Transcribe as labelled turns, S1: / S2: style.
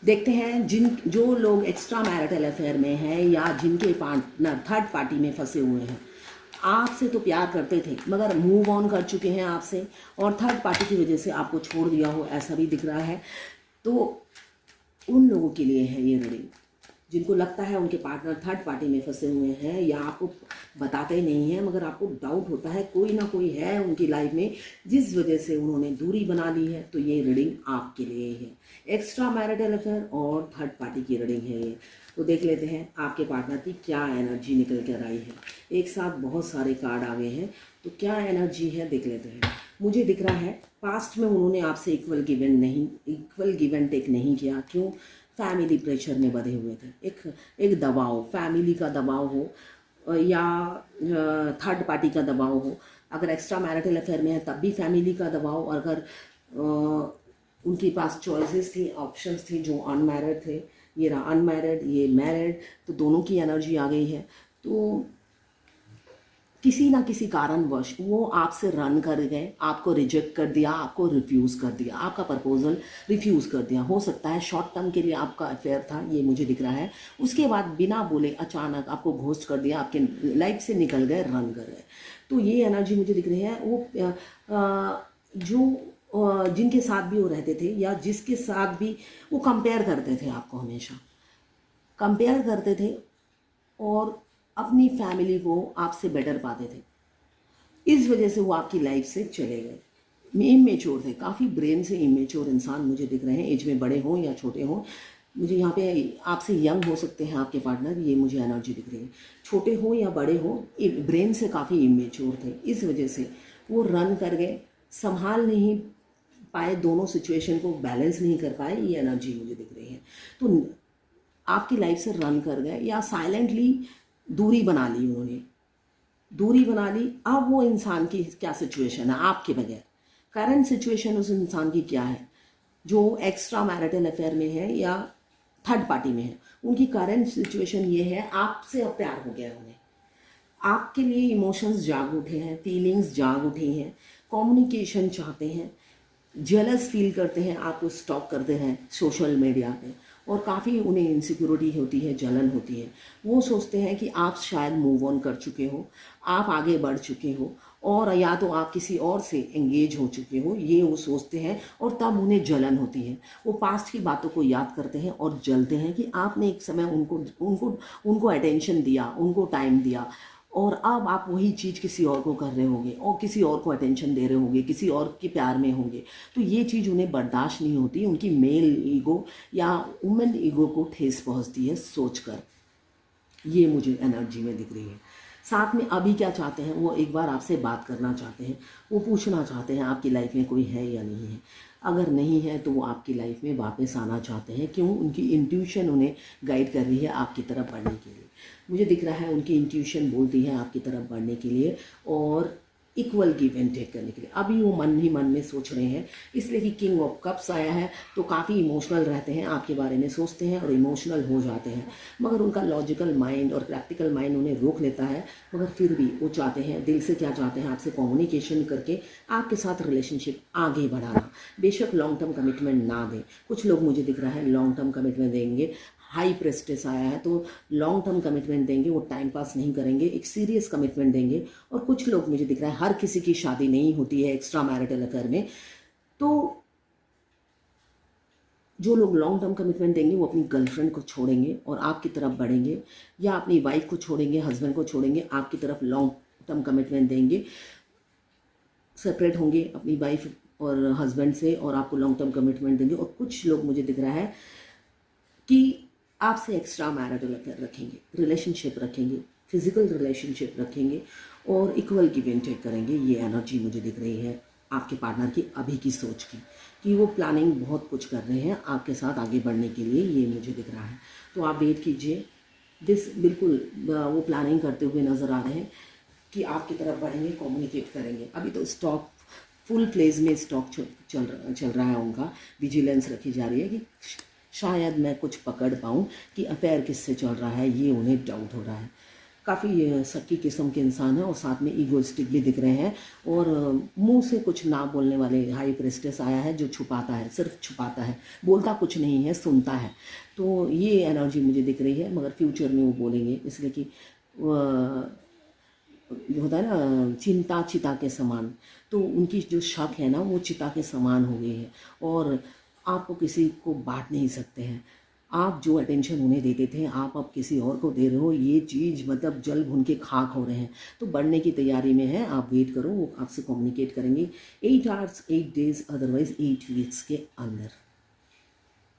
S1: देखते हैं जो लोग एक्स्ट्रा मैरिटल अफेयर में हैं या जिनके पार्टनर थर्ड पार्टी में फंसे हुए हैं, आपसे तो प्यार करते थे मगर मूव ऑन कर चुके हैं आपसे और थर्ड पार्टी की वजह से आपको छोड़ दिया हो, ऐसा भी दिख रहा है। तो उन लोगों के लिए है ये रीडिंग जिनको लगता है उनके पार्टनर थर्ड पार्टी में फंसे हुए हैं या आपको बताते ही नहीं हैं, मगर आपको डाउट होता है कोई ना कोई है उनकी लाइफ में जिस वजह से उन्होंने दूरी बना ली है। तो ये रीडिंग आपके लिए है, एक्स्ट्रा मैरिटल अफेयर और थर्ड पार्टी की रीडिंग है ये। तो देख लेते हैं आपके पार्टनर की क्या एनर्जी निकल कर आई है। एक साथ बहुत सारे कार्ड आ गए हैं, तो क्या एनर्जी है देख लेते हैं। मुझे दिख रहा है पास्ट में उन्होंने आपसे इक्वल गिव एंड टेक नहीं किया। क्यों? फैमिली प्रेशर में बंधे हुए थे। एक दबाव, फैमिली का दबाव हो या थर्ड पार्टी का दबाव हो। अगर एक्स्ट्रा मैरिटल अफेयर में है तब भी फैमिली का दबाव, और अगर उनके पास चॉइसेस थी, ऑप्शंस थी जो अनमैरिड थे, ये रहा अनमैरिड, ये मैरिड, तो दोनों की एनर्जी आ गई है। तो किसी ना किसी कारणवश वो आपसे रन कर गए, आपको रिजेक्ट कर दिया, आपको रिफ्यूज़ कर दिया, आपका प्रपोजल रिफ्यूज़ कर दिया। हो सकता है शॉर्ट टर्म के लिए आपका अफेयर था, ये मुझे दिख रहा है। उसके बाद बिना बोले अचानक आपको घोस्ट कर दिया, आपके लाइफ से निकल गए, रन कर गए। तो ये एनर्जी मुझे दिख रही है। वो जिनके साथ भी वो रहते थे या जिसके साथ भी वो कंपेयर करते थे, आपको हमेशा कंपेयर करते थे और अपनी फैमिली को आपसे बेटर पाते थे। इस वजह से वो आपकी लाइफ से चले गए। इमेच्योर थे, काफ़ी ब्रेन से इमेच्योर इंसान मुझे दिख रहे हैं, एज में बड़े हों या छोटे हों। मुझे यहाँ पे आपसे यंग हो सकते हैं आपके पार्टनर, ये मुझे एनर्जी दिख रही है। छोटे हों या बड़े हों, ब्रेन से काफ़ी इमेच्योर थे, इस वजह से वो रन कर गए, संभाल नहीं पाए, दोनों सिचुएशन को बैलेंस नहीं कर पाए, ये एनर्जी मुझे दिख रही है। तो आपकी लाइफ से रन कर गए या साइलेंटली दूरी बना ली उन्होंने, दूरी बना ली। अब वो इंसान की क्या सिचुएशन है आपके बगैर, करंट सिचुएशन उस इंसान की क्या है जो एक्स्ट्रा मैरिटल अफेयर में है या थर्ड पार्टी में है। उनकी करंट सिचुएशन ये है, आपसे अब प्यार हो गया उन्हें, आपके लिए इमोशंस जाग उठे हैं, फीलिंग्स जाग उठी हैं, कम्युनिकेशन चाहते हैं, जेलस फील करते हैं, आपको स्टॉक करते हैं सोशल मीडिया पे, और काफ़ी उन्हें इनसिक्योरिटी होती है, जलन होती है। वो सोचते हैं कि आप शायद मूव ऑन कर चुके हो, आप आगे बढ़ चुके हो, और या तो आप किसी और से एंगेज हो चुके हो, ये वो सोचते हैं। और तब उन्हें जलन होती है, वो पास्ट की बातों को याद करते हैं और जलते हैं कि आपने एक समय उनको अटेंशन दिया, उनको टाइम दिया, और अब आप वही चीज़ किसी और को कर रहे होंगे और किसी और को अटेंशन दे रहे होंगे, किसी और के प्यार में होंगे। तो ये चीज़ उन्हें बर्दाश्त नहीं होती, उनकी मेल ईगो या वुमेन ईगो को ठेस पहुंचती है सोचकर। ये मुझे एनर्जी में दिख रही है। साथ में अभी क्या चाहते हैं, वो एक बार आपसे बात करना चाहते हैं, वो पूछना चाहते हैं आपकी लाइफ में कोई है या नहीं है। अगर नहीं है तो वो आपकी लाइफ में वापस आना चाहते हैं। क्यों? उनकी इंट्यूशन उन्हें गाइड कर रही है आपकी तरफ बढ़ने के लिए। मुझे दिख रहा है उनकी इंट्यूशन बोलती है आपकी तरफ बढ़ने के लिए और इक्वल गिव एंड टेक करने के लिए। अभी वो मन ही मन में सोच रहे हैं, इसलिए कि किंग ऑफ कप्स आया है, तो काफ़ी इमोशनल रहते हैं, आपके बारे में सोचते हैं और इमोशनल हो जाते हैं। मगर उनका लॉजिकल माइंड और प्रैक्टिकल माइंड उन्हें रोक लेता है। मगर फिर भी वो चाहते हैं, दिल से क्या चाहते हैं, आपसे कम्युनिकेशन करके आपके साथ रिलेशनशिप आगे बढ़ाना। बेशक लॉन्ग टर्म कमिटमेंट ना दें, कुछ लोग मुझे दिख रहा है लॉन्ग टर्म कमिटमेंट देंगे। हाई प्रेस्टिस आया है तो लॉन्ग टर्म कमिटमेंट देंगे, वो टाइम पास नहीं करेंगे, एक सीरियस कमिटमेंट देंगे। और कुछ लोग मुझे दिख रहा है, हर किसी की शादी नहीं होती है एक्स्ट्रा मैरिटल अफेयर में, तो जो लोग लॉन्ग टर्म कमिटमेंट देंगे वो अपनी गर्लफ्रेंड को छोड़ेंगे और आपकी तरफ बढ़ेंगे, या अपनी वाइफ को छोड़ेंगे, हस्बैंड को छोड़ेंगे, आपकी तरफ लॉन्ग टर्म कमिटमेंट देंगे, सेपरेट होंगे अपनी वाइफ और हस्बैंड से और आपको लॉन्ग टर्म कमिटमेंट देंगे। और कुछ लोग मुझे दिख रहा है कि आपसे एक्स्ट्रा मैरिटल अफेयर रखेंगे, रिलेशनशिप रखेंगे, फिजिकल रिलेशनशिप रखेंगे और इक्वल गिव एंड टेक करेंगे। ये एनर्जी मुझे दिख रही है आपके पार्टनर की अभी की सोच की, कि वो प्लानिंग बहुत कुछ कर रहे हैं आपके साथ आगे बढ़ने के लिए, ये मुझे दिख रहा है। तो आप वेट कीजिए, बिल्कुल वो प्लानिंग करते हुए नज़र आ रहे हैं कि आपकी तरफ बढ़ेंगे, कम्युनिकेट करेंगे। अभी तो स्टॉक फुल फ्लेज में स्टॉक चल रहा है उनका, विजिलेंस रखी जा रही है कि शायद मैं कुछ पकड़ पाऊँ कि अफेयर किससे चल रहा है, ये उन्हें डाउट हो रहा है। काफ़ी शक्की किस्म के इंसान हैं और साथ में ईगोइस्टिक भी दिख रहे हैं, और मुंह से कुछ ना बोलने वाले हाई प्रेस्टेस आया है जो छुपाता है, सिर्फ छुपाता है, बोलता कुछ नहीं है, सुनता है। तो ये एनर्जी मुझे दिख रही है, मगर फ्यूचर में वो बोलेंगे, इसलिए कि जो होता है ना चिंता चिता के समान, तो उनकी जो शक है ना वो चिता के समान हो गई है, और आपको किसी को बांट नहीं सकते हैं। आप जो अटेंशन उन्हें देते थे आप अब किसी और को दे रहे हो, ये चीज़ मतलब जल भुन के खाक हो रहे हैं। तो बढ़ने की तैयारी में है, आप वेट करो, वो आपसे कम्युनिकेट करेंगे 8 आवर्स 8 डेज, अदरवाइज 8 वीक्स के अंदर।